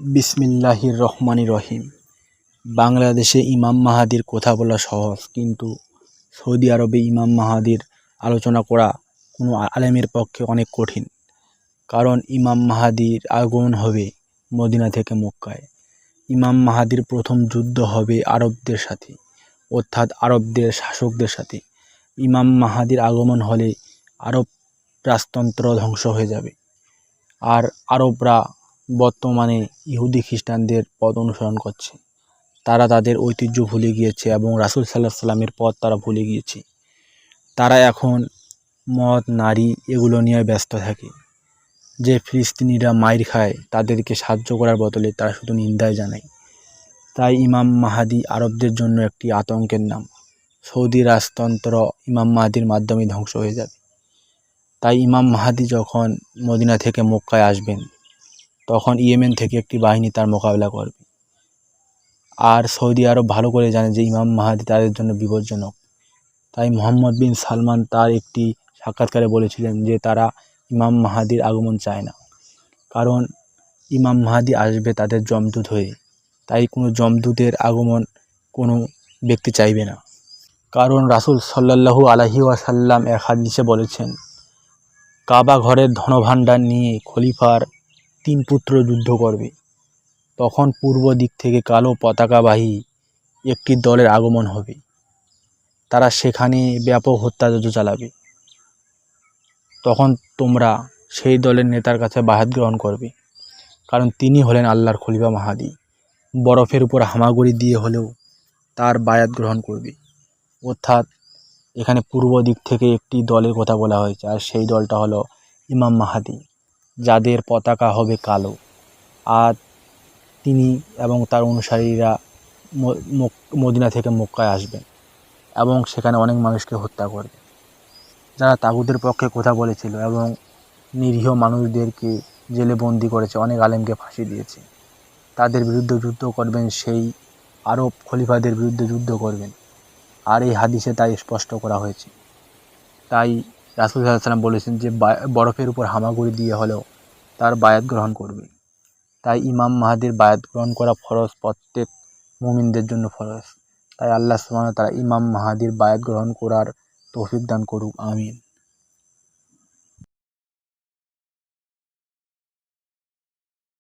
বিসমিল্লাহির রহমানির রহিম। বাংলাদেশে ইমাম মাহাদির কথা বলা সহজ, কিন্তু সৌদি আরবে ইমাম মাহাদির আলোচনা করা কোনো আলেমের পক্ষে অনেক কঠিন। কারণ ইমাম মাহাদির আগমন হবে মদিনা থেকে মক্কায়। ইমাম মাহাদির প্রথম যুদ্ধ হবে আরবদের সাথে, অর্থাৎ আরবদের শাসকদের সাথে। ইমাম মাহাদির আগমন হলে আরব রাজতন্ত্র ধ্বংস হয়ে যাবে, আর আরবরা বর্তমানে ইহুদি খ্রিস্টানদের পথ অনুসরণ করছে। তারা তাদের ঐতিহ্য ভুলে গিয়েছে এবং রাসূল সাল্লাল্লাহু আলাইহি সাল্লামের পথ তারা ভুলে গিয়েছে। তারা এখন মদ, নারী এগুলো নিয়ে ব্যস্ত থাকে। যে ফিলিস্তিনিরা মাইর খায় তাদেরকে সাহায্য করার বদলে তারা শুধু নিন্দায় জানায়। তাই ইমাম মাহাদি আরবদের জন্য একটি আতঙ্কের নাম। সৌদি রাজতন্ত্র ইমাম মাহাদির মাধ্যমে ধ্বংস হয়ে যাবে। তাই ইমাম মাহাদি যখন মদিনা থেকে মক্কায় আসবেন, তখন ইয়েমেন থেকে একটি বাহিনী তার মোকাবেলা করবে। আর সৌদি আরব ভালো করে জানে যে ইমাম মাহাদি তাদের জন্য বিপজ্জনক। তাই মোহাম্মদ বিন সালমান তার একটি সাক্ষাৎকারে বলেছিলেন যে তারা ইমাম মাহাদির আগমন চায় না, কারণ ইমাম মাহাদি আসবে তাদের যমদূত হয়ে। তাই কোনো যমদূতের আগমন কোনো ব্যক্তি চাইবে না। কারণ রাসূল সাল্লাল্লাহু আলাইহি ওয়াসাল্লাম এক হাদিসে বলেছেন, কাবা ঘরের ধনভাণ্ডার নিয়ে খলিফার 3 পুত্র যুদ্ধ করবে। তখন পূর্ব দিক থেকে কালো পতাকাবাহী একটি দলের আগমন হবে। তারা সেখানে ব্যাপক হত্যাযজ্ঞ চালাবে। তখন তোমরা সেই দলের নেতার কাছে বায়াত গ্রহণ করবে, কারণ তিনি হলেন আল্লাহর খলিফা মাহাদি। বরফের উপর হামাগুড়ি দিয়ে হলেও তার বায়াত গ্রহণ করবে। অর্থাৎ এখানে পূর্ব দিক থেকে একটি দলের কথা বলা হয়েছে, আর সেই দলটা হলো ইমাম মাহাদি, যাদের পতাকা হবে কালো। আর তিনি এবং তার অনুসারীরা মদিনা থেকে মক্কায় আসবেন এবং সেখানে অনেক মানুষকে হত্যা করবে। যারা তাগুতের পক্ষে কথা বলেছিল এবং নিরীহ মানুষদেরকে জেলে বন্দি করেছে, অনেক আলেমকে ফাঁসি দিয়েছে, তাদের বিরুদ্ধে যুদ্ধ করবেন, সেই আরব খলিফাদের বিরুদ্ধে যুদ্ধ করবেন। আর এই হাদিসে তাই স্পষ্ট করা হয়েছে। তাই রাসূল সাল্লাল্লাহু আলাইহি ওয়াসাল্লাম বলেছেন যে বরফের উপর হামাগুড়ি দিয়ে হলেও তার বায়াত গ্রহণ করবে। তাই ইমাম মাহাদির বায়াত গ্রহণ করা ফরজ, প্রত্যেক মুমিনদের জন্য ফরজ। তাই আল্লাহ সুবহানাহু ওয়া তাআলা ইমাম মাহাদির বায়াত গ্রহণ করার তৌফিক দান করুক, আমিন।